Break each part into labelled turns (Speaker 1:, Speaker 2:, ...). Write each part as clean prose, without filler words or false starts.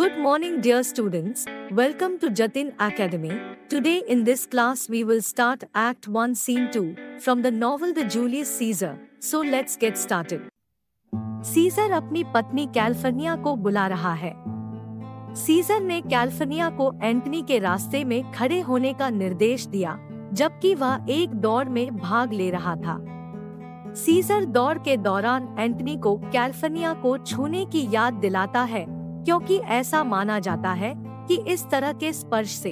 Speaker 1: Good morning, dear students. Welcome to Jatin Academy. Today in this class we will start Act 1 Scene 2 from the novel The Julius Caesar. So let's get started. Caesar अपनी पत्नी California को बुला रहा है। Scissor ने California को Antony के रास्ते में खड़े होने का निर्देश दिया, जबकि वह एक दौड़ में भाग ले रहा था। सीजर दौड़ के दौरान एंटनी को कैलिफोर्निया को छूने की याद दिलाता है, क्योंकि ऐसा माना जाता है कि इस तरह के स्पर्श से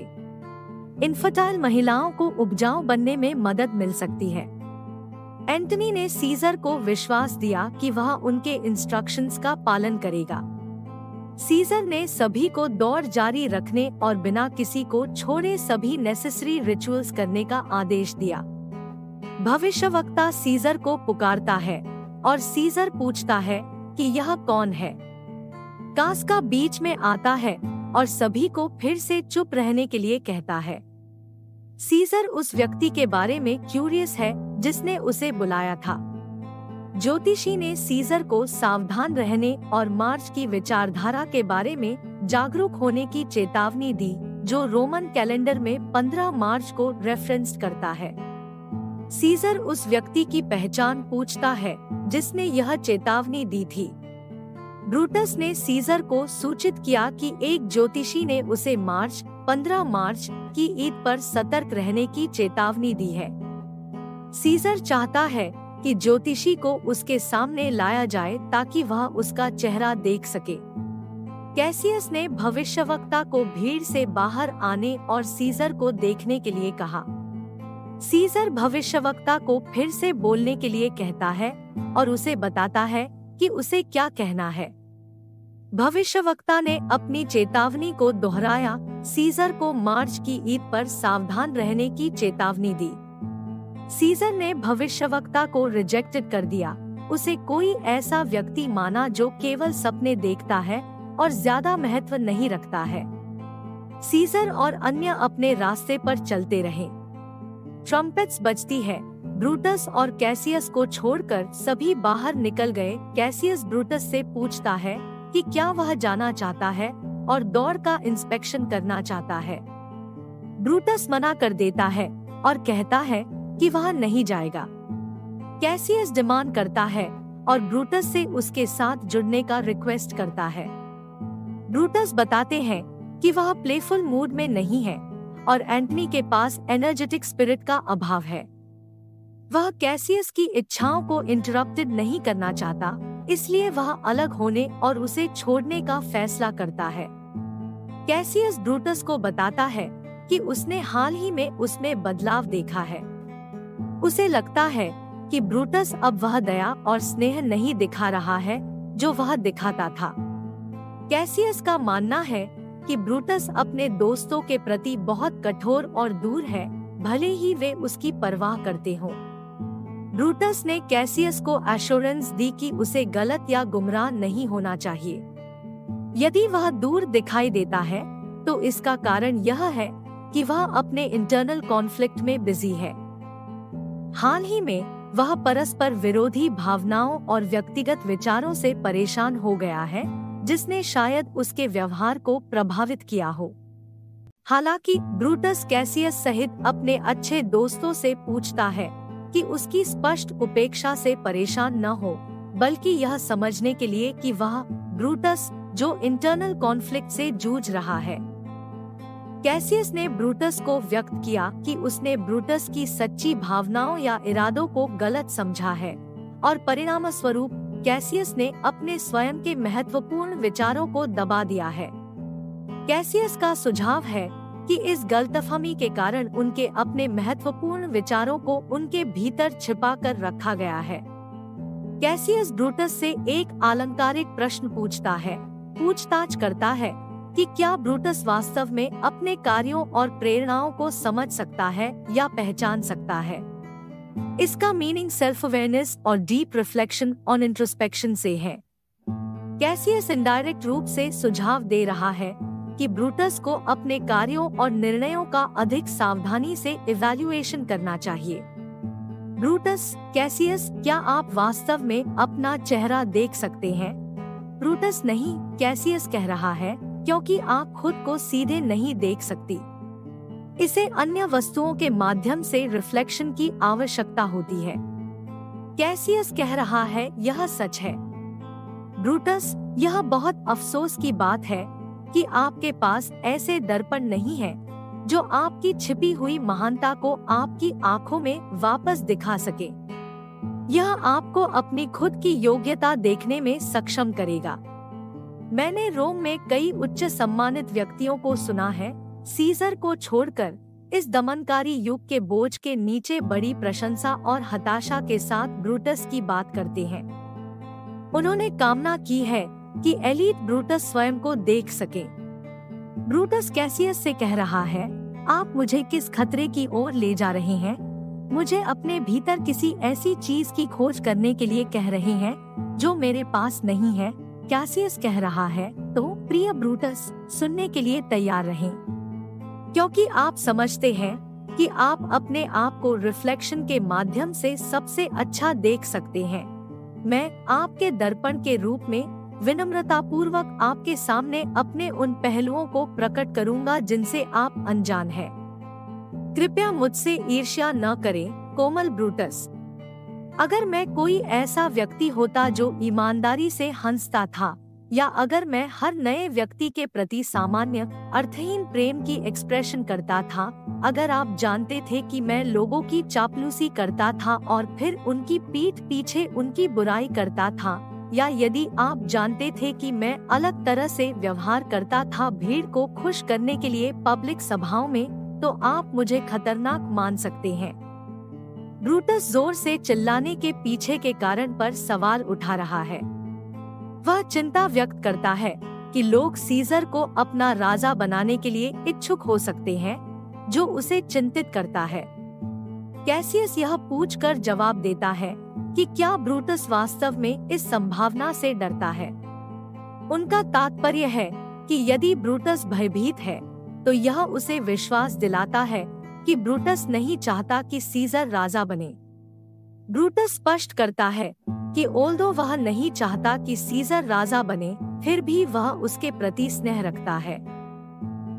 Speaker 1: इनफर्टाइल महिलाओं को उपजाऊ बनने में मदद मिल सकती है। एंटनी ने सीजर को विश्वास दिया कि वह उनके इंस्ट्रक्शंस का पालन करेगा। सीजर ने सभी को दौड़ जारी रखने और बिना किसी को छोड़े सभी नेसेसरी रिचुअल्स करने का आदेश दिया। भविष्यवक्ता सीजर को पुकारता है और सीजर पूछता है कि यह कौन है। कास्का बीच में आता है और सभी को फिर से चुप रहने के लिए कहता है। सीजर उस व्यक्ति के बारे में क्यूरियस है जिसने उसे बुलाया था। ज्योतिषी ने सीजर को सावधान रहने और मार्च की विचारधारा के बारे में जागरूक होने की चेतावनी दी, जो रोमन कैलेंडर में 15 मार्च को रेफरेंस करता है। सीजर उस व्यक्ति की पहचान पूछता है जिसने यह चेतावनी दी थी। ब्रूटस ने सीजर को सूचित किया कि एक ज्योतिषी ने उसे 15 मार्च की ईद पर सतर्क रहने की चेतावनी दी है। सीजर चाहता है कि ज्योतिषी को उसके सामने लाया जाए ताकि वह उसका चेहरा देख सके। कैसियस ने भविष्यवक्ता को भीड़ से बाहर आने और सीजर को देखने के लिए कहा। सीजर भविष्यवक्ता को फिर से बोलने के लिए कहता है और उसे बताता है कि उसे क्या कहना है। भविष्यवक्ता ने अपनी चेतावनी को दोहराया, सीजर को मार्च की ईद पर सावधान रहने की चेतावनी दी। सीजर ने भविष्यवक्ता को रिजेक्टेड कर दिया। उसे कोई ऐसा व्यक्ति माना जो केवल सपने देखता है और ज्यादा महत्व नहीं रखता है। सीजर और अन्य अपने रास्ते पर चलते रहे। ट्रम्पेट्स बजती है। ब्रूटस और कैसियस को छोड़कर सभी बाहर निकल गए। कैसियस ब्रूटस से पूछता है कि क्या वह जाना चाहता है और दौड़ का इंस्पेक्शन करना चाहता है। ब्रूटस मना कर देता है और कहता है कि वह नहीं जाएगा। कैसियस डिमांड करता है और ब्रूटस से उसके साथ जुड़ने का रिक्वेस्ट करता है। ब्रूटस बताते हैं कि वह प्लेफुल मूड में नहीं है और एंटनी के पास एनर्जेटिक स्पिरिट का अभाव है। वह कैसियस की इच्छाओं को इंटरप्टेड नहीं करना चाहता, इसलिए वह अलग होने और उसे छोड़ने का फैसला करता है। कैसियस ब्रूटस को बताता है कि उसने हाल ही में उसमें बदलाव देखा है। उसे लगता है कि ब्रूटस अब वह दया और स्नेह नहीं दिखा रहा है जो वह दिखाता था। कैसियस का मानना है कि ब्रूटस अपने दोस्तों के प्रति बहुत कठोर और दूर है, भले ही वे उसकी परवाह करते हों। ब्रूटस ने कैसियस को एश्योरेंस दी कि उसे गलत या गुमराह नहीं होना चाहिए। यदि वह दूर दिखाई देता है तो इसका कारण यह है कि वह अपने इंटरनल कॉन्फ्लिक्ट में बिजी है। हाल ही में वह परस्पर विरोधी भावनाओं और व्यक्तिगत विचारों से परेशान हो गया है, जिसने शायद उसके व्यवहार को प्रभावित किया हो। हालांकि ब्रूटस कैसियस सहित अपने अच्छे दोस्तों से पूछता है कि उसकी स्पष्ट उपेक्षा से परेशान न हो, बल्कि यह समझने के लिए कि वह ब्रूटस जो इंटरनल कॉन्फ्लिक्ट से जूझ रहा है। कैसियस ने ब्रूटस को व्यक्त किया कि उसने ब्रूटस की सच्ची भावनाओं या इरादों को गलत समझा है और परिणामस्वरूप कैसियस ने अपने स्वयं के महत्वपूर्ण विचारों को दबा दिया है। कैसियस का सुझाव है कि इस गलतफहमी के कारण उनके अपने महत्वपूर्ण विचारों को उनके भीतर छिपा कर रखा गया है। कैसियस ब्रूटस से एक आलंकारिक प्रश्न पूछताछ करता है कि क्या ब्रूटस वास्तव में अपने कार्यों और प्रेरणाओं को समझ सकता है या पहचान सकता है। इसका मीनिंग सेल्फ अवेयरनेस और डीप रिफ्लेक्शन ऑन इंट्रोस्पेक्शन से है। कैसियस इनडायरेक्ट रूप से सुझाव दे रहा है कि ब्रूटस को अपने कार्यों और निर्णयों का अधिक सावधानी से इवैल्यूएशन करना चाहिए। ब्रूटस, कैसियस, क्या आप वास्तव में अपना चेहरा देख सकते हैं? ब्रूटस नहीं, कैसियस कह रहा है, क्योंकि आप खुद को सीधे नहीं देख सकती। इसे अन्य वस्तुओं के माध्यम से रिफ्लेक्शन की आवश्यकता होती है। कैसियस कह रहा है यह सच है। ब्रूटस, यह बहुत अफसोस की बात है कि आपके पास ऐसे दर्पण नहीं है जो आपकी छिपी हुई महानता को आपकी आंखों में वापस दिखा सके। यह आपको अपनी खुद की योग्यता देखने में सक्षम करेगा। मैंने रोम में कई उच्च सम्मानित व्यक्तियों को सुना है, सीजर को छोड़कर, इस दमनकारी युग के बोझ के नीचे बड़ी प्रशंसा और हताशा के साथ ब्रूटस की बात करते हैं। उन्होंने कामना की है कि एलीट ब्रूटस स्वयं को देख सके। ब्रूटस कैसियस से कह रहा है, आप मुझे किस खतरे की ओर ले जा रहे हैं? मुझे अपने भीतर किसी ऐसी चीज की खोज करने के लिए कह रहे हैं जो मेरे पास नहीं है। कैसियस कह रहा है, तो प्रिय ब्रूटस, सुनने के लिए तैयार रहें, क्योंकि आप समझते हैं कि आप अपने आप को रिफ्लेक्शन के माध्यम से सबसे अच्छा देख सकते हैं। मैं आपके दर्पण के रूप में विनम्रता पूर्वक आपके सामने अपने उन पहलुओं को प्रकट करूंगा जिनसे आप अनजान हैं। कृपया मुझसे ईर्ष्या न करें, कोमल ब्रूटस। अगर मैं कोई ऐसा व्यक्ति होता जो ईमानदारी से हंसता था, या अगर मैं हर नए व्यक्ति के प्रति सामान्य अर्थहीन प्रेम की एक्सप्रेशन करता था, अगर आप जानते थे कि मैं लोगों की चापलूसी करता था और फिर उनकी पीठ पीछे उनकी बुराई करता था, या यदि आप जानते थे कि मैं अलग तरह से व्यवहार करता था भीड़ को खुश करने के लिए पब्लिक सभाओं में, तो आप मुझे खतरनाक मान सकते हैं। ब्रूटस जोर से चिल्लाने के पीछे के कारण पर सवाल उठा रहा है। वह चिंता व्यक्त करता है कि लोग सीजर को अपना राजा बनाने के लिए इच्छुक हो सकते हैं, जो उसे चिंतित करता है। कैसियस यह पूछकर जवाब देता है कि क्या ब्रूटस वास्तव में इस संभावना से डरता है। उनका तात्पर्य है कि यदि ब्रूटस भयभीत है, तो यह उसे विश्वास दिलाता है कि ब्रूटस नहीं चाहता कि सीजर राजा बने। ब्रूटस स्पष्ट करता है कि ओल्दो वह नहीं चाहता कि सीजर राजा बने, फिर भी वह उसके प्रति स्नेह रखता है।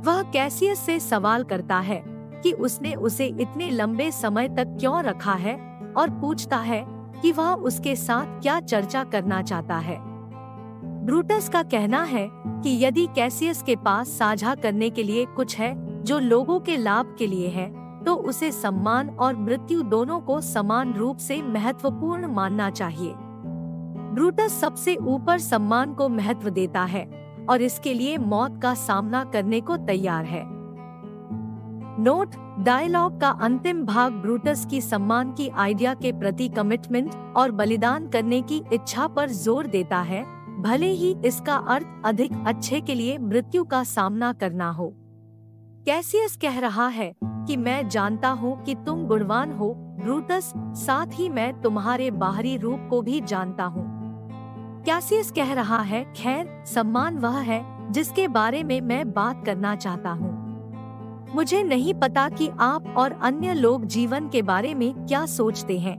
Speaker 1: वह कैसियस से सवाल करता है कि उसने उसे इतने लंबे समय तक क्यों रखा है, और पूछता है कि वह उसके साथ क्या चर्चा करना चाहता है। ब्रूटस का कहना है कि यदि कैसियस के पास साझा करने के लिए कुछ है जो लोगों के लाभ के लिए है, तो उसे सम्मान और मृत्यु दोनों को समान रूप से महत्वपूर्ण मानना चाहिए। ब्रूटस सबसे ऊपर सम्मान को महत्व देता है और इसके लिए मौत का सामना करने को तैयार है। नोट: डायलॉग का अंतिम भाग ब्रूटस की सम्मान की आइडिया के प्रति कमिटमेंट और बलिदान करने की इच्छा पर जोर देता है, भले ही इसका अर्थ अधिक अच्छे के लिए मृत्यु का सामना करना हो। कैसियस कह रहा है कि मैं जानता हूँ कि तुम गुणवान हो ब्रूटस, साथ ही मैं तुम्हारे बाहरी रूप को भी जानता हूँ। कैसियस कह रहा है, खैर, सम्मान वह है जिसके बारे में मैं बात करना चाहता हूँ। मुझे नहीं पता कि आप और अन्य लोग जीवन के बारे में क्या सोचते हैं,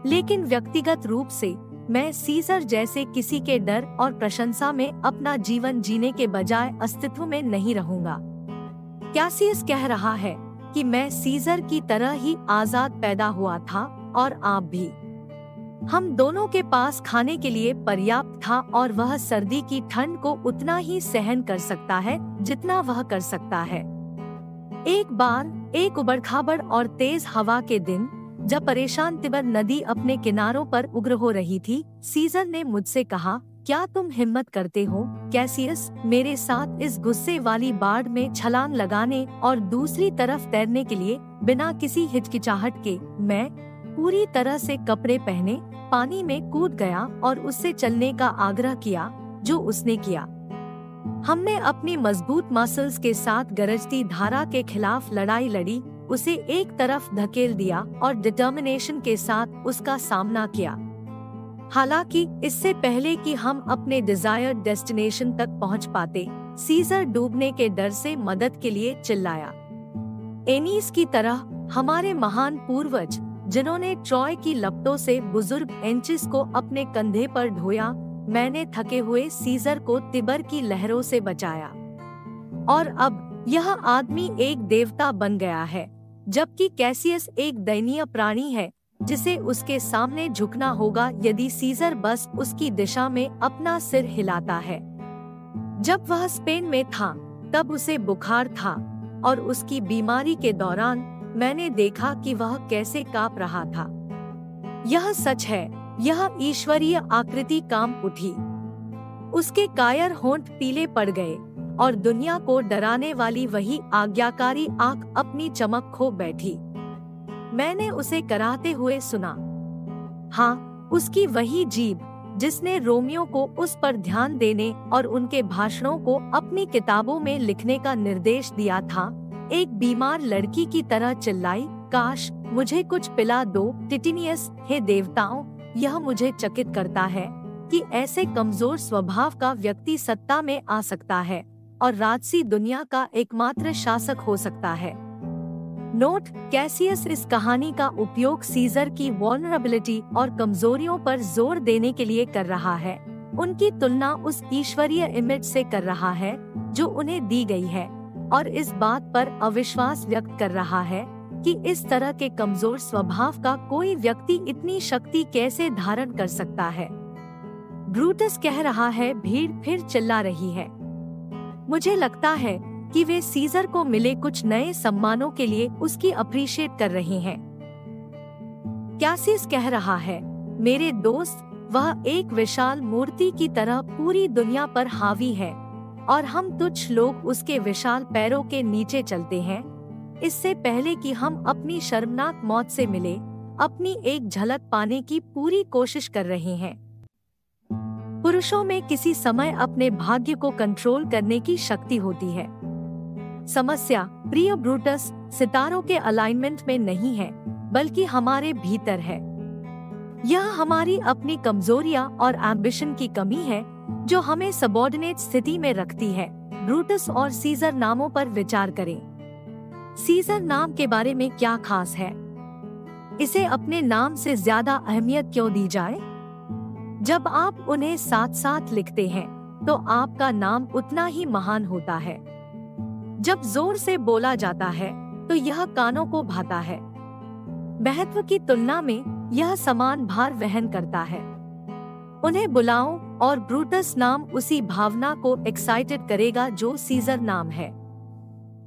Speaker 1: लेकिन व्यक्तिगत रूप से मैं सीजर जैसे किसी के डर और प्रशंसा में अपना जीवन जीने के बजाय अस्तित्व में नहीं रहूंगा। कैसियस कह रहा है कि मैं सीजर की तरह ही आजाद पैदा हुआ था और आप भी। हम दोनों के पास खाने के लिए पर्याप्त था और वह सर्दी की ठंड को उतना ही सहन कर सकता है जितना वह कर सकता है। एक बार एक उबड़-खाबड़ और तेज हवा के दिन, जब परेशान तिबर नदी अपने किनारों पर उग्र हो रही थी, सीजर ने मुझसे कहा, क्या तुम हिम्मत करते हो कैसियस, मेरे साथ इस गुस्से वाली बाढ़ में छलांग लगाने और दूसरी तरफ तैरने के लिए? बिना किसी हिचकिचाहट के मैं पूरी तरह से कपड़े पहने पानी में कूद गया और उससे चलने का आग्रह किया, जो उसने किया। हमने अपनी मजबूत मसल्स के साथ गरजती धारा के खिलाफ लड़ाई लड़ी, उसे एक तरफ धकेल दिया और डिटर्मिनेशन के साथ उसका सामना किया। हालांकि इससे पहले कि हम अपने डिजायर्ड डेस्टिनेशन तक पहुंच पाते, सीजर डूबने के डर से मदद के लिए चिल्लाया। एनीस की तरह हमारे महान पूर्वज, जिन्होंने ट्रॉय की लपटों से बुजुर्ग एंचिस को अपने कंधे पर ढोया, मैंने थके हुए सीजर को तिबर की लहरों से बचाया। और अब यह आदमी एक देवता बन गया है, जबकि कैसियस एक दयनीय प्राणी है जिसे उसके सामने झुकना होगा यदि सीजर बस उसकी दिशा में अपना सिर हिलाता है। जब वह स्पेन में था तब उसे बुखार था और उसकी बीमारी के दौरान मैंने देखा कि वह कैसे कांप रहा था। यह सच है, यह ईश्वरीय आकृति कांप उठी। उसके कायर होंठ पीले पड़ गए और दुनिया को डराने वाली वही आज्ञाकारी आंख अपनी चमक खो बैठी। मैंने उसे कराहते हुए सुना। हाँ, उसकी वही जीभ जिसने रोमियो को उस पर ध्यान देने और उनके भाषणों को अपनी किताबों में लिखने का निर्देश दिया था, एक बीमार लड़की की तरह चिल्लाई, काश मुझे कुछ पिला दो टिटिनियस। हे देवताओं, यह मुझे चकित करता है कि ऐसे कमजोर स्वभाव का व्यक्ति सत्ता में आ सकता है और राजसी दुनिया का एकमात्र शासक हो सकता है। नोट: कैसियस इस कहानी का उपयोग सीजर की वल्नरेबिलिटी और कमजोरियों पर जोर देने के लिए कर रहा है। उनकी तुलना उस ईश्वरीय इमेज से कर रहा है जो उन्हें दी गई है और इस बात पर अविश्वास व्यक्त कर रहा है कि इस तरह के कमजोर स्वभाव का कोई व्यक्ति इतनी शक्ति कैसे धारण कर सकता है। ब्रूटस कह रहा है, भीड़ फिर चिल्ला रही है। मुझे लगता है कि वे सीजर को मिले कुछ नए सम्मानों के लिए उसकी अप्रिशिएट कर रहे हैं। कैसियस कह रहा है, मेरे दोस्त, वह एक विशाल मूर्ति की तरह पूरी दुनिया पर हावी है और हम तुच्छ लोग उसके विशाल पैरों के नीचे चलते हैं। इससे पहले कि हम अपनी शर्मनाक मौत से मिले, अपनी एक झलक पाने की पूरी कोशिश कर रहे हैं। पुरुषों में किसी समय अपने भाग्य को कंट्रोल करने की शक्ति होती है। समस्या, प्रिय ब्रूटस, सितारों के अलाइनमेंट में नहीं है, बल्कि हमारे भीतर है। यह हमारी अपनी कमजोरियां और एम्बिशन की कमी है जो हमें सबऑर्डिनेट स्थिति में रखती है। ब्रूटस और सीजर नामों पर विचार करें। सीजर नाम के बारे में क्या खास है? इसे अपने नाम से ज्यादा अहमियत क्यों दी जाए? जब आप उन्हें साथ साथ लिखते हैं तो आपका नाम उतना ही महान होता है। जब जोर से बोला जाता है तो यह कानों को भाता है। महत्व की तुलना में यह समान भार वहन करता है। उन्हें बुलाओ और ब्रूटस नाम उसी भावना को एक्साइटेड करेगा जो सीजर नाम है।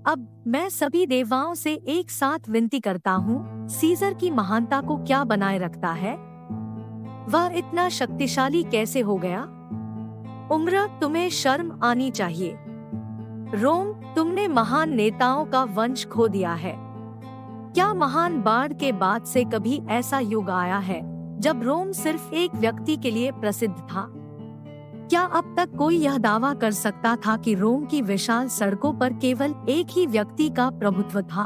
Speaker 1: अब मैं सभी देवताओं से एक साथ विनती करता हूँ, सीजर की महानता को क्या बनाए रखता है? वह इतना शक्तिशाली कैसे हो गया? उम्र, तुम्हें शर्म आनी चाहिए। रोम, तुमने महान नेताओं का वंश खो दिया है। क्या महान बाढ़ के बाद से कभी ऐसा युग आया है जब रोम सिर्फ एक व्यक्ति के लिए प्रसिद्ध था? क्या अब तक कोई यह दावा कर सकता था कि रोम की विशाल सड़कों पर केवल एक ही व्यक्ति का प्रभुत्व था?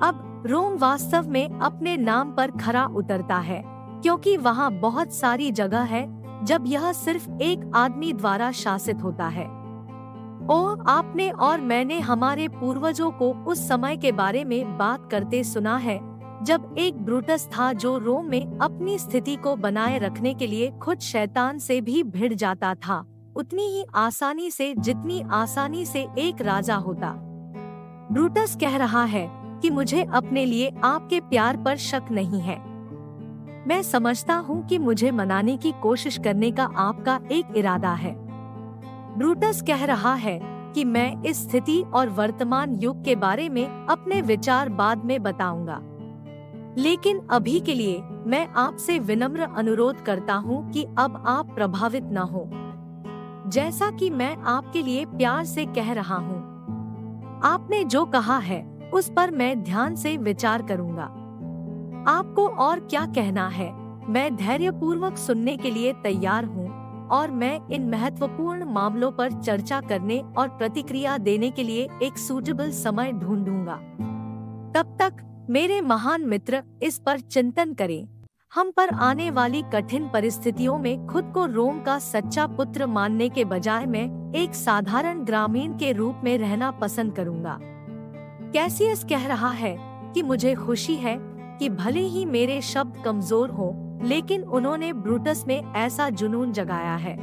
Speaker 1: अब रोम वास्तव में अपने नाम पर खरा उतरता है, क्योंकि वहाँ बहुत सारी जगह है जब यह सिर्फ एक आदमी द्वारा शासित होता है। आपने और मैंने हमारे पूर्वजों को उस समय के बारे में बात करते सुना है जब एक ब्रूटस था जो रोम में अपनी स्थिति को बनाए रखने के लिए खुद शैतान से भी भिड़ जाता था, उतनी ही आसानी से जितनी आसानी से एक राजा होता। ब्रूटस कह रहा है कि मुझे अपने लिए आपके प्यार पर शक नहीं है। मैं समझता हूँ कि मुझे मनाने की कोशिश करने का आपका एक इरादा है। ब्रूटस कह रहा है कि मैं इस स्थिति और वर्तमान युग के बारे में अपने विचार बाद में बताऊंगा, लेकिन अभी के लिए मैं आपसे विनम्र अनुरोध करता हूं कि अब आप प्रभावित न हो, जैसा कि मैं आपके लिए प्यार से कह रहा हूं। आपने जो कहा है उस पर मैं ध्यान से विचार करूंगा। आपको और क्या कहना है, मैं धैर्यपूर्वक सुनने के लिए तैयार हूं और मैं इन महत्वपूर्ण मामलों पर चर्चा करने और प्रतिक्रिया देने के लिए एक सूटेबल समय ढूंढूंगा। तब तक मेरे महान मित्र इस पर चिंतन करें। हम पर आने वाली कठिन परिस्थितियों में खुद को रोम का सच्चा पुत्र मानने के बजाय मैं एक साधारण ग्रामीण के रूप में रहना पसंद करूंगा। कैसियस कह रहा है कि मुझे खुशी है कि भले ही मेरे शब्द कमजोर हो, लेकिन उन्होंने ब्रूटस में ऐसा जुनून जगाया है।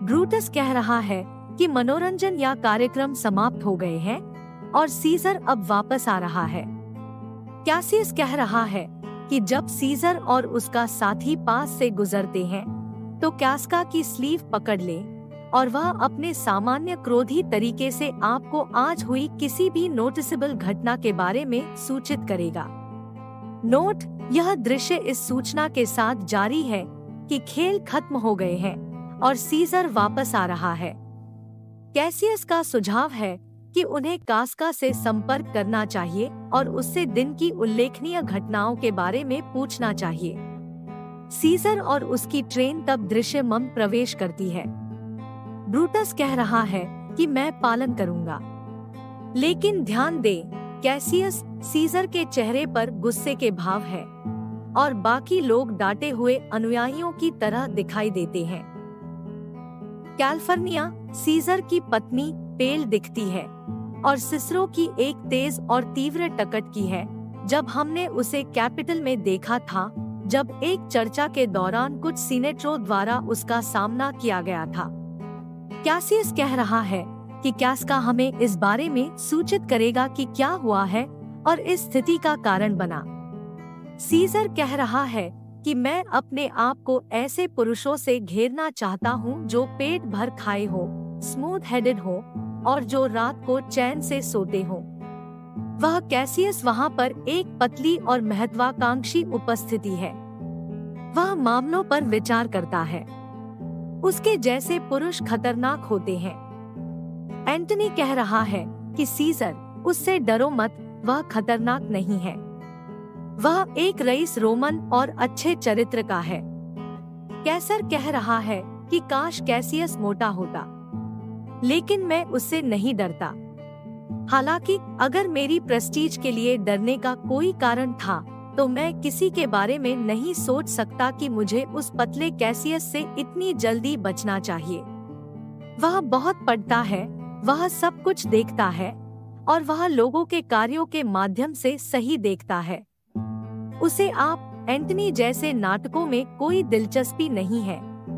Speaker 1: ब्रूटस कह रहा है कि मनोरंजन या कार्यक्रम समाप्त हो गए हैं और सीजर अब वापस आ रहा है। कैसियस कह रहा है कि जब सीजर और उसका साथी पास से गुजरते हैं तो कैस्का की स्लीव पकड़ ले और वह अपने सामान्य क्रोधी तरीके से आपको आज हुई किसी भी नोटिसेबल घटना के बारे में सूचित करेगा। नोट: यह दृश्य इस सूचना के साथ जारी है कि खेल खत्म हो गए हैं और सीजर वापस आ रहा है। कैसियस का सुझाव है कि उन्हें कास्का से संपर्क करना चाहिए और उससे दिन की उल्लेखनीय घटनाओं के बारे में पूछना चाहिए। सीजर और उसकी ट्रेन तब दृश्यम प्रवेश करती है। ब्रूटस कह रहा है कि मैं पालन करूंगा, लेकिन ध्यान दे, कैसियस सीजर के चेहरे पर गुस्से के भाव है और बाकी लोग डांटे हुए अनुयायियों की तरह दिखाई देते हैं। कैलिफोर्निया सीजर की पत्नी पेल दिखती है और सिसरो की एक तेज और तीव्र टकट की है जब हमने उसे कैपिटल में देखा था, जब एक चर्चा के दौरान कुछ सीनेटरों द्वारा उसका सामना किया गया था। कैसियस कह रहा है कि कैस्का हमें इस बारे में सूचित करेगा कि क्या हुआ है और इस स्थिति का कारण बना। सीजर कह रहा है कि मैं अपने आप को ऐसे पुरुषों से घेरना चाहता हूँ जो पेट भर खाए हो, स्मूथ हेडेड हो और जो रात को चैन से सोते हो। वह कैसियस वहाँ पर एक पतली और महत्वाकांक्षी उपस्थिति है। वह मामलों पर विचार करता है। उसके जैसे पुरुष खतरनाक होते हैं। एंटनी कह रहा है कि सीजर, उससे डरो मत, वह खतरनाक नहीं है। वह एक रईस रोमन और अच्छे चरित्र का है। कैसर कह रहा है कि काश कैसियस मोटा होता, लेकिन मैं उससे नहीं डरता। हालांकि अगर मेरी प्रेस्टीज के लिए डरने का कोई कारण था तो मैं किसी के बारे में नहीं सोच सकता कि मुझे उस पतले कैसियस से इतनी जल्दी बचना चाहिए। वह बहुत पढ़ता है, वह सब कुछ देखता है और वह लोगों के कार्यों के माध्यम से सही देखता है। उसे आप एंटनी जैसे नाटकों में कोई दिलचस्पी नहीं है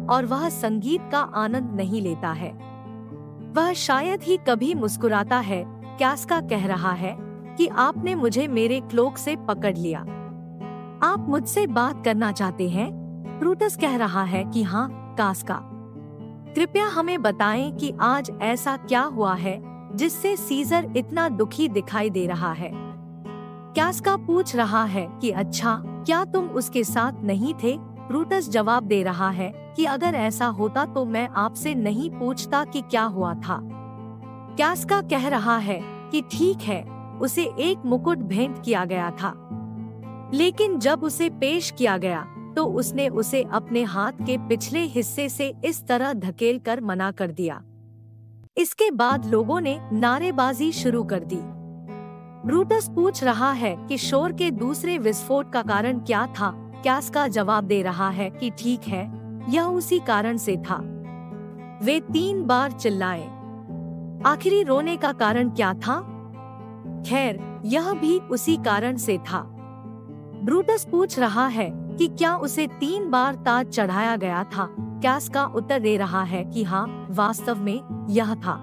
Speaker 1: और वह संगीत का आनंद नहीं लेता है। वह शायद ही कभी मुस्कुराता है। कैस्का कह रहा है कि आपने मुझे मेरे क्लोक से पकड़ लिया। आप मुझसे बात करना चाहते हैं? ब्रूटस कह रहा है कि हाँ कैस्का, कृपया हमें बताएं कि आज ऐसा क्या हुआ है जिससे सीजर इतना दुखी दिखाई दे रहा है। कैस्का पूछ रहा है कि अच्छा, क्या तुम उसके साथ नहीं थे? ब्रूटस जवाब दे रहा है कि अगर ऐसा होता तो मैं आपसे नहीं पूछता कि क्या हुआ था। कैस्का कह रहा है कि ठीक है, उसे एक मुकुट भेंट किया गया था, लेकिन जब उसे पेश किया गया तो उसने उसे अपने हाथ के पिछले हिस्से से इस तरह धकेल कर मना कर दिया। इसके बाद लोगों ने नारेबाजी शुरू कर दी। ब्रूटस पूछ रहा है कि शोर के दूसरे विस्फोट का कारण क्या था। कैस्का जवाब दे रहा है कि ठीक है, यह उसी कारण से था। वे 3 बार चिल्लाए। आखिरी रोने का कारण क्या था? खैर, यह भी उसी कारण से था। ब्रूटस पूछ रहा है कि क्या उसे 3 बार ताज चढ़ाया गया था। कैस्का उत्तर दे रहा है कि हाँ, वास्तव में यह था,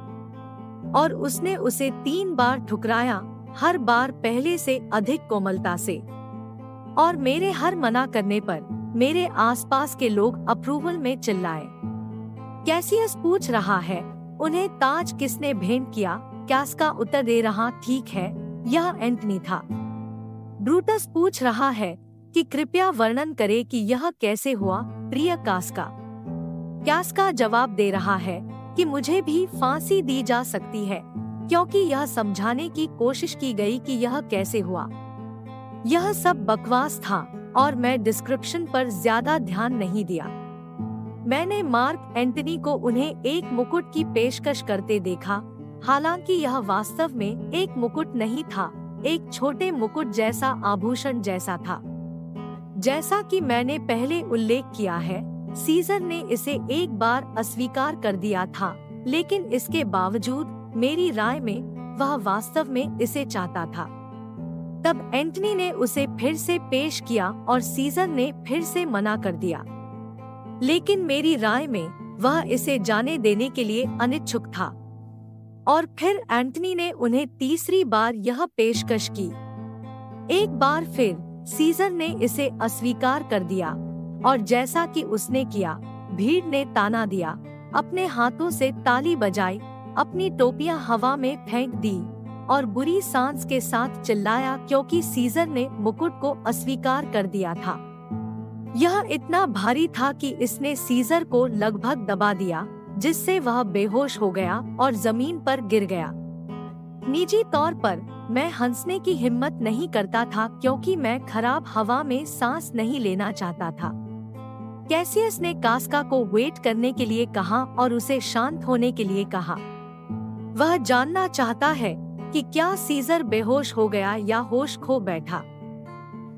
Speaker 1: और उसने उसे 3 बार ठुकराया, हर बार पहले से अधिक कोमलता से। और मेरे हर मना करने पर मेरे आसपास के लोग अप्रूवल में चिल्लाए। कैसियस पूछ रहा है, उन्हें ताज किसने भेंट किया? कैस्का उत्तर दे रहा, ठीक है, यह एंटनी था। ब्रूटस पूछ रहा है कि कृपया वर्णन करे कि यह कैसे हुआ, प्रिय कैस्का। कैस्का जवाब दे रहा है कि मुझे भी फांसी दी जा सकती है, क्योंकि यह समझाने की कोशिश की गई कि यह कैसे हुआ। यह सब बकवास था और मैं डिस्क्रिप्शन पर ज्यादा ध्यान नहीं दिया। मैंने मार्क एंटनी को उन्हें एक मुकुट की पेशकश करते देखा, हालांकि यह वास्तव में एक मुकुट नहीं था, एक छोटे मुकुट जैसा आभूषण जैसा था। जैसा कि मैंने पहले उल्लेख किया है, सीजर ने इसे एक बार अस्वीकार कर दिया था, लेकिन इसके बावजूद मेरी राय में वह वास्तव में इसे चाहता था। तब एंटनी ने उसे फिर से पेश किया और सीजर ने फिर से मना कर दिया। लेकिन मेरी राय में वह इसे जाने देने के लिए अनिच्छुक था। और फिर एंटनी ने उन्हें तीसरी बार यह पेशकश की। एक बार फिर सीजर ने इसे अस्वीकार कर दिया और जैसा कि उसने किया, भीड़ ने ताना दिया, अपने हाथों से ताली बजाई, अपनी टोपियां हवा में फेंक दी और बुरी सांस के साथ चिल्लाया क्योंकि सीजर ने मुकुट को अस्वीकार कर दिया था। यह इतना भारी था कि इसने सीजर को लगभग दबा दिया, जिससे वह बेहोश हो गया और जमीन पर गिर गया। निजी तौर पर मैं हंसने की हिम्मत नहीं करता था क्योंकि मैं खराब हवा में सांस नहीं लेना चाहता था। कैसियस ने कास्का को वेट करने के लिए कहा और उसे शांत होने के लिए कहा। वह जानना चाहता है कि क्या सीजर बेहोश हो गया या होश खो बैठा।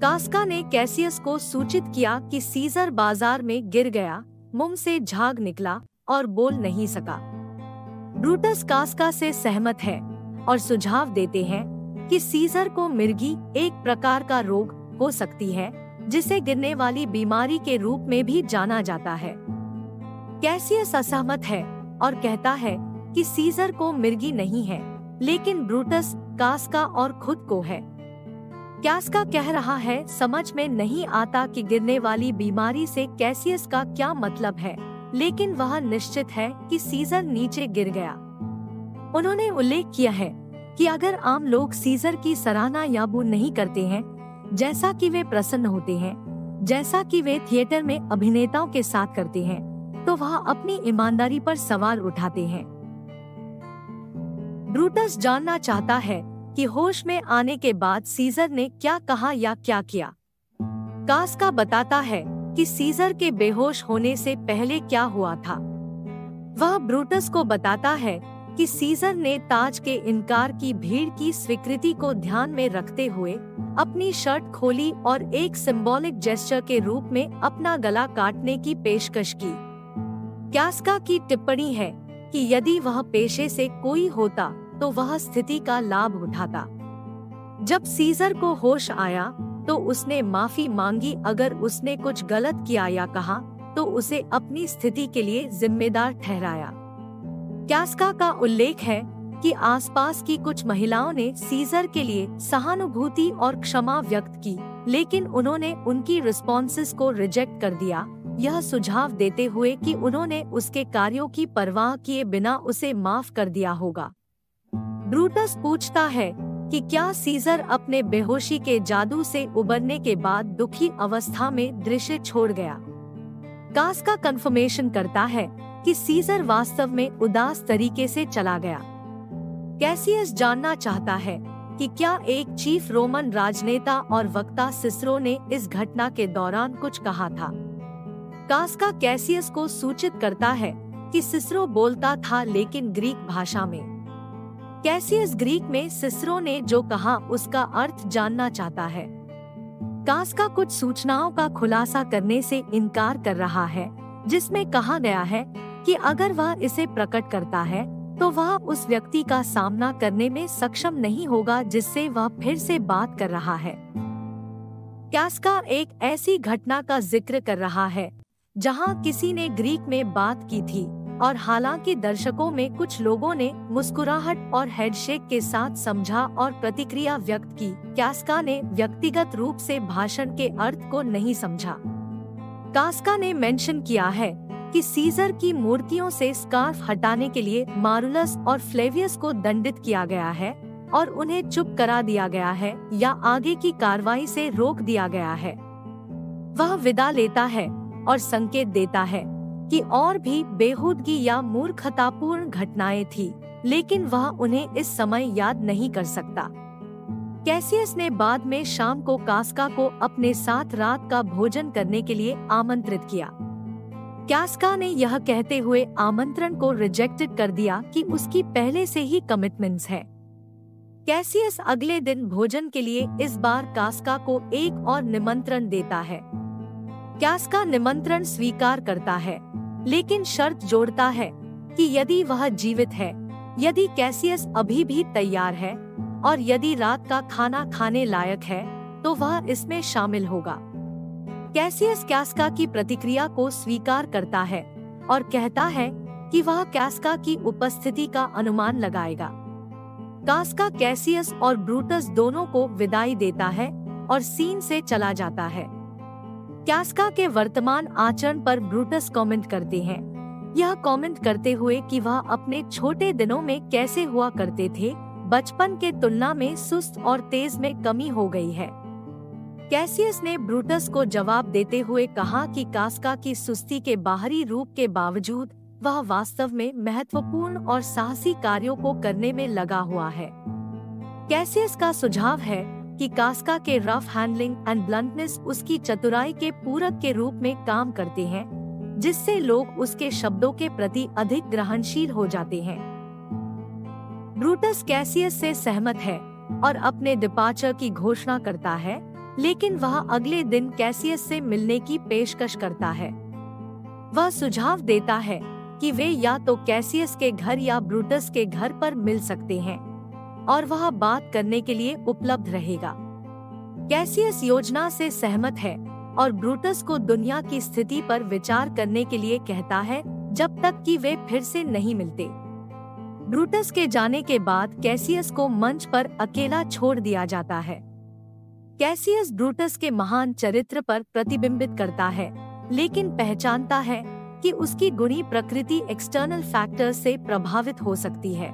Speaker 1: कास्का ने कैसियस को सूचित किया कि सीजर बाजार में गिर गया, मुंह से झाग निकला और बोल नहीं सका। ब्रूटस कास्का से सहमत है और सुझाव देते हैं कि सीजर को मिर्गी, एक प्रकार का रोग, हो सकती है जिसे गिरने वाली बीमारी के रूप में भी जाना जाता है। कैसियस असहमत है और कहता है कि सीजर को मिर्गी नहीं है, लेकिन ब्रूटस, कास्का और खुद को है। कास्का कह रहा है, समझ में नहीं आता कि गिरने वाली बीमारी से कैसियस का क्या मतलब है, लेकिन वह निश्चित है कि सीजर नीचे गिर गया। उन्होंने उल्लेख किया है कि अगर आम लोग सीजर की सराहना या बून नहीं करते हैं, जैसा कि वे प्रसन्न होते हैं, जैसा कि वे थिएटर में अभिनेताओं के साथ करते हैं, तो वह अपनी ईमानदारी पर सवाल उठाते हैं। ब्रूटस जानना चाहता है कि होश में आने के बाद सीजर ने क्या कहा या क्या किया। कास्का बताता है कि सीजर के बेहोश होने से पहले क्या हुआ था। वह ब्रूटस को बताता है कि सीजर ने ताज के इनकार की भीड़ की स्वीकृति को ध्यान में रखते हुए अपनी शर्ट खोली और एक सिंबॉलिक जेस्चर के रूप में अपना गला काटने की पेशकश की। कास्का की टिप्पणी है कि यदि वह पेशे से कोई होता तो वह स्थिति का लाभ उठाता। जब सीजर को होश आया तो उसने माफी मांगी अगर उसने कुछ गलत किया या कहा तो उसे अपनी स्थिति के लिए जिम्मेदार ठहराया। कास्का का उल्लेख है कि आसपास की कुछ महिलाओं ने सीजर के लिए सहानुभूति और क्षमा व्यक्त की, लेकिन उन्होंने उनकी रिस्पॉन्सेस को रिजेक्ट कर दिया, यह सुझाव देते हुए कि उन्होंने उसके कार्यों की परवाह किए बिना उसे माफ कर दिया होगा। ब्रूटस पूछता है कि क्या सीजर अपने बेहोशी के जादू से उबरने के बाद दुखी अवस्था में दृश्य छोड़ गया। कास्का कंफर्मेशन करता है कि सीजर वास्तव में उदास तरीके से चला गया। कैसियस जानना चाहता है कि क्या एक चीफ रोमन राजनेता और वक्ता सिसरो ने इस घटना के दौरान कुछ कहा था। कास्का कैसियस को सूचित करता है कि सिसरो बोलता था, लेकिन ग्रीक भाषा में। कैसियस ग्रीक में सिसरो ने जो कहा उसका अर्थ जानना चाहता है। कास्का कुछ सूचनाओं का खुलासा करने से इनकार कर रहा है, जिसमें कहा गया है कि अगर वह इसे प्रकट करता है तो वह उस व्यक्ति का सामना करने में सक्षम नहीं होगा जिससे वह फिर से बात कर रहा है। कास्का एक ऐसी घटना का जिक्र कर रहा है जहां किसी ने ग्रीक में बात की थी और हालांकि दर्शकों में कुछ लोगों ने मुस्कुराहट और हेडशेक के साथ समझा और प्रतिक्रिया व्यक्त की, कास्का ने व्यक्तिगत रूप से भाषण के अर्थ को नहीं समझा। कास्का ने मेंशन किया है कि सीजर की मूर्तियों से स्कार्फ हटाने के लिए मारुलस और फ्लेवियस को दंडित किया गया है और उन्हें चुप करा दिया गया है या आगे की कार्रवाई से रोक दिया गया है। वह विदा लेता है और संकेत देता है कि और भी बेहूदगी या मूर्खतापूर्ण घटनाएं थी, लेकिन वह उन्हें इस समय याद नहीं कर सकता। कैसियस ने बाद में शाम को कास्का को अपने साथ रात का भोजन करने के लिए आमंत्रित किया। कास्का ने यह कहते हुए आमंत्रण को रिजेक्टेड कर दिया कि उसकी पहले से ही कमिटमेंट्स है। कैसियस अगले दिन भोजन के लिए इस बार कास्का को एक और निमंत्रण देता है। कास्का निमंत्रण स्वीकार करता है, लेकिन शर्त जोड़ता है कि यदि वह जीवित है, यदि कैसियस अभी भी तैयार है और यदि रात का खाना खाने लायक है तो वह इसमें शामिल होगा। कैसियस कास्का की प्रतिक्रिया को स्वीकार करता है और कहता है कि वह कैस्का की उपस्थिति का अनुमान लगाएगा। कास्का कैसियस और ब्रूटस दोनों को विदाई देता है और सीन से चला जाता है। कैस्का के वर्तमान आचरण पर ब्रूटस कमेंट करते हैं, यह कमेंट करते हुए कि वह अपने छोटे दिनों में कैसे हुआ करते थे, बचपन के तुलना में सुस्त और तेज में कमी हो गई है। कैसियस ने ब्रूटस को जवाब देते हुए कहा कि कास्का की सुस्ती के बाहरी रूप के बावजूद वह वास्तव में महत्वपूर्ण और साहसी कार्यों को करने में लगा हुआ है। कैसियस का सुझाव है कि कास्का के रफ हैंडलिंग एंड ब्लंटनेस उसकी चतुराई के पूरक के रूप में काम करते हैं, जिससे लोग उसके शब्दों के प्रति अधिक ग्रहणशील हो जाते हैं। ब्रूटस कैसियस से सहमत है और अपने डिपार्चर की घोषणा करता है, लेकिन वह अगले दिन कैसियस से मिलने की पेशकश करता है। वह सुझाव देता है कि वे या तो कैसियस के घर या ब्रूटस के घर पर मिल सकते हैं और वह बात करने के लिए उपलब्ध रहेगा। कैसियस योजना से सहमत है और ब्रूटस को दुनिया की स्थिति पर विचार करने के लिए कहता है जब तक कि वे फिर से नहीं मिलते। ब्रूटस के जाने के बाद कैसियस को मंच पर अकेला छोड़ दिया जाता है। कैसियस ब्रूटस के महान चरित्र पर प्रतिबिंबित करता है, लेकिन पहचानता है कि उसकी गुणी प्रकृति एक्सटर्नल फैक्टर्स से प्रभावित हो सकती है।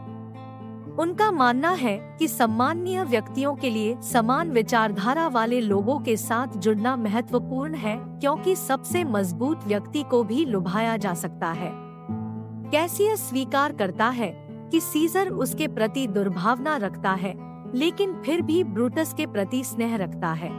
Speaker 1: उनका मानना है कि सम्माननीय व्यक्तियों के लिए समान विचारधारा वाले लोगों के साथ जुड़ना महत्वपूर्ण है, क्योंकि सबसे मजबूत व्यक्ति को भी लुभाया जा सकता है। कैसियस स्वीकार करता है कि सीजर उसके प्रति दुर्भावना रखता है, लेकिन फिर भी ब्रूटस के प्रति स्नेह रखता है।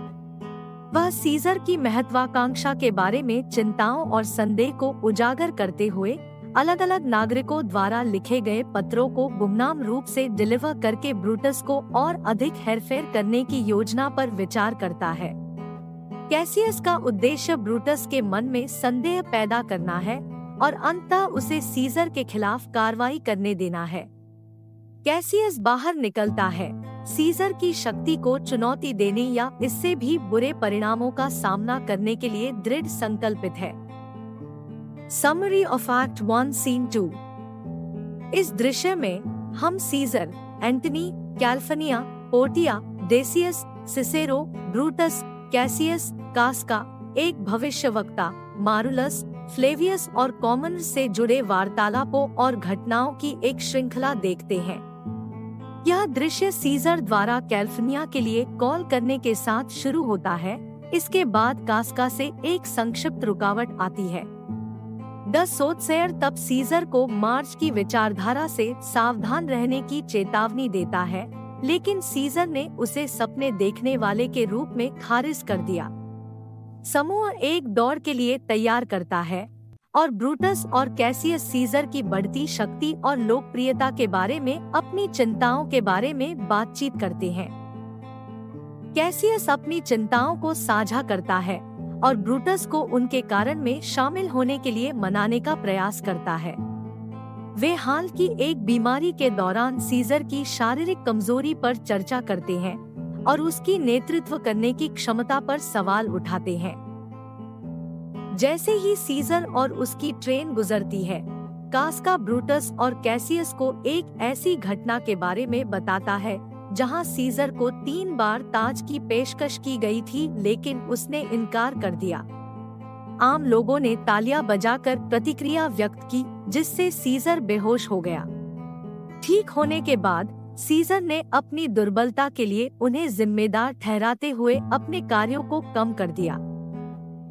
Speaker 1: वह सीजर की महत्वाकांक्षा के बारे में चिंताओं और संदेह को उजागर करते हुए अलग अलग नागरिकों द्वारा लिखे गए पत्रों को गुमनाम रूप से डिलीवर करके ब्रूटस को और अधिक हेरफेर करने की योजना पर विचार करता है। कैसियस का उद्देश्य ब्रूटस के मन में संदेह पैदा करना है और अंततः उसे सीजर के खिलाफ कार्रवाई करने देना है। कैसियस बाहर निकलता है, सीजर की शक्ति को चुनौती देने या इससे भी बुरे परिणामों का सामना करने के लिए दृढ़ संकल्पित है। Summary of act 1 scene 2। इस दृश्य में हम Caesar, Antony, Calpurnia, Portia, Decius, Cicero, Brutus, Cassius, Casca, एक भविष्यवक्ता, मारुलस, फ्लेवियस और कॉमनस से जुड़े वार्तालापों और घटनाओं की एक श्रृंखला देखते हैं। यह दृश्य सीजर द्वारा कैल्फनिया के लिए कॉल करने के साथ शुरू होता है। इसके बाद कास्का से एक संक्षिप्त रुकावट आती है। द सोत्सेयर तब सीजर को मार्च की विचारधारा से सावधान रहने की चेतावनी देता है, लेकिन सीजर ने उसे सपने देखने वाले के रूप में खारिज कर दिया। समूह एक दौड़ के लिए तैयार करता है और ब्रूटस और कैसियस सीजर की बढ़ती शक्ति और लोकप्रियता के बारे में अपनी चिंताओं के बारे में बातचीत करते हैं। कैसियस अपनी चिंताओं को साझा करता है और ब्रूटस को उनके कारण में शामिल होने के लिए मनाने का प्रयास करता है। वे हाल की एक बीमारी के दौरान सीजर की शारीरिक कमजोरी पर चर्चा करते हैं और उसकी नेतृत्व करने की क्षमता पर सवाल उठाते हैं। जैसे ही सीजर और उसकी ट्रेन गुजरती है, कास्का ब्रूटस और कैसियस को एक ऐसी घटना के बारे में बताता है जहां सीजर को 3 बार ताज की पेशकश की गई थी, लेकिन उसने इनकार कर दिया। आम लोगों ने तालियां बजाकर प्रतिक्रिया व्यक्त की, जिससे सीजर बेहोश हो गया। ठीक होने के बाद सीजर ने अपनी दुर्बलता के लिए उन्हें जिम्मेदार ठहराते हुए अपने कार्यों को कम कर दिया।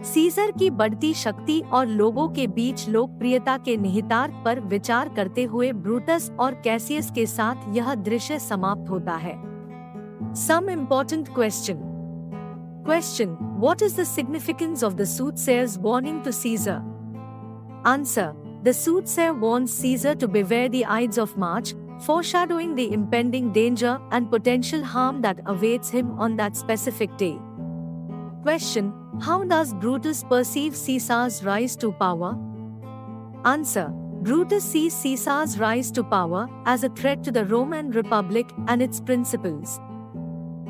Speaker 1: सीजर की बढ़ती शक्ति और लोगों के बीच लोकप्रियता के निहितार्थ पर विचार करते हुए ब्रूटस और कैसियस के साथ यह दृश्य समाप्त होता है। Some important question. Question: What is the significance of the soothsayer's warning to Caesar? Answer: The soothsayer warns Caesar to beware the Ides of March, foreshadowing the impending danger and potential harm that awaits him on that specific day. Question: How does Brutus perceive Caesar's rise to power? Answer: Brutus sees Caesar's rise to power as a threat to the Roman Republic and its principles.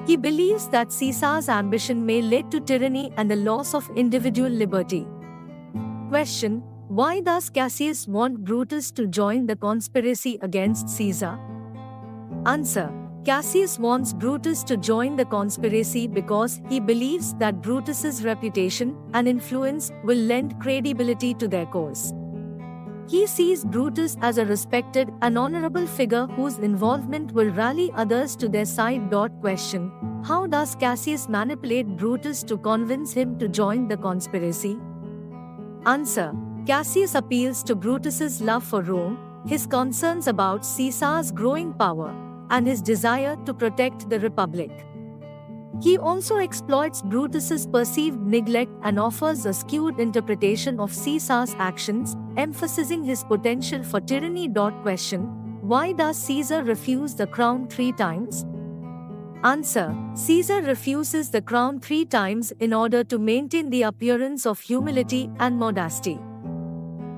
Speaker 1: He believes that Caesar's ambition may lead to tyranny and the loss of individual liberty. Question: Why does Cassius want Brutus to join the conspiracy against Caesar? Answer. Cassius wants Brutus to join the conspiracy because he believes that Brutus's reputation and influence will lend credibility to their cause. He sees Brutus as a respected and honorable figure whose involvement will rally others to their side. Question. How does Cassius manipulate Brutus to convince him to join the conspiracy? Answer. Cassius appeals to Brutus's love for Rome, his concerns about Caesar's growing power, and his desire to protect the Republic. He also exploits Brutus's perceived neglect and offers a skewed interpretation of Caesar's actions, emphasizing his potential for tyranny. Question. Why does Caesar refuse the crown 3 times? Answer. Caesar refuses the crown 3 times in order to maintain the appearance of humility and modesty.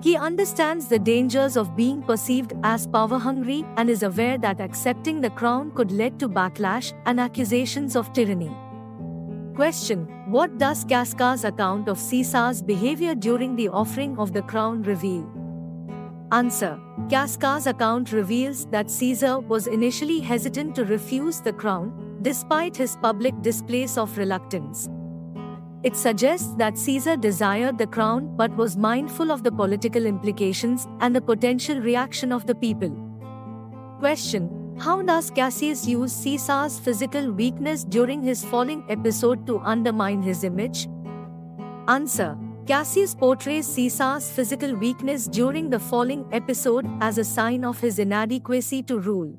Speaker 1: He understands the dangers of being perceived as power-hungry and is aware that accepting the crown could lead to backlash and accusations of tyranny. Question. What does Casca's account of Caesar's behavior during the offering of the crown reveal? Answer. Casca's account reveals that Caesar was initially hesitant to refuse the crown, despite his public displays of reluctance. It suggests that Caesar desired the crown but was mindful of the political implications and the potential reaction of the people. Question. How does Cassius use Caesar's physical weakness during his falling episode to undermine his image? Answer. Cassius portrays Caesar's physical weakness during the falling episode as a sign of his inadequacy to rule.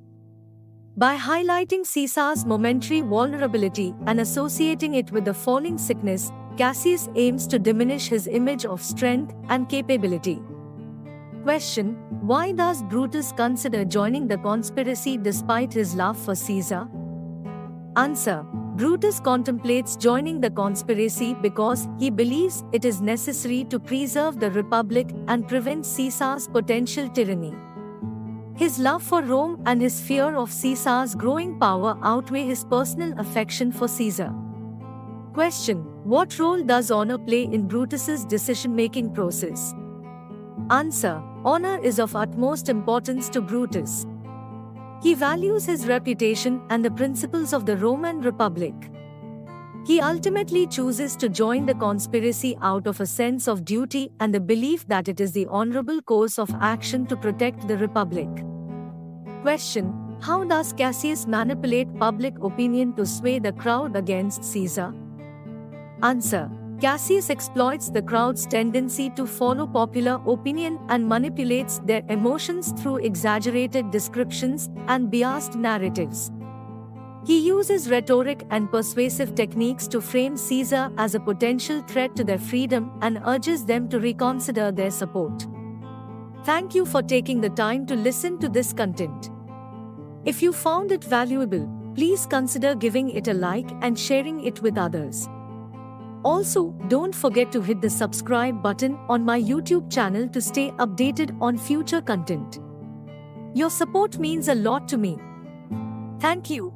Speaker 1: By highlighting Caesar's momentary vulnerability and associating it with the falling sickness, Cassius aims to diminish his image of strength and capability. Question. Why does Brutus consider joining the conspiracy despite his love for Caesar? Answer. Brutus contemplates joining the conspiracy because he believes it is necessary to preserve the Republic and prevent Caesar's potential tyranny. His love for Rome and his fear of Caesar's growing power outweigh his personal affection for Caesar. Question. What role does honor play in Brutus's decision-making process? Answer. Honor is of utmost importance to Brutus. He values his reputation and the principles of the Roman Republic. He ultimately chooses to join the conspiracy out of a sense of duty and the belief that it is the honorable course of action to protect the Republic. Question. How does Cassius manipulate public opinion to sway the crowd against Caesar? Answer. Cassius exploits the crowd's tendency to follow popular opinion and manipulates their emotions through exaggerated descriptions and biased narratives. He uses rhetoric and persuasive techniques to frame Caesar as a potential threat to their freedom and urges them to reconsider their support. Thank you for taking the time to listen to this content. If you found it valuable, please consider giving it a like and sharing it with others. Also, don't forget to hit the subscribe button on my YouTube channel to stay updated on future content. Your support means a lot to me. Thank you.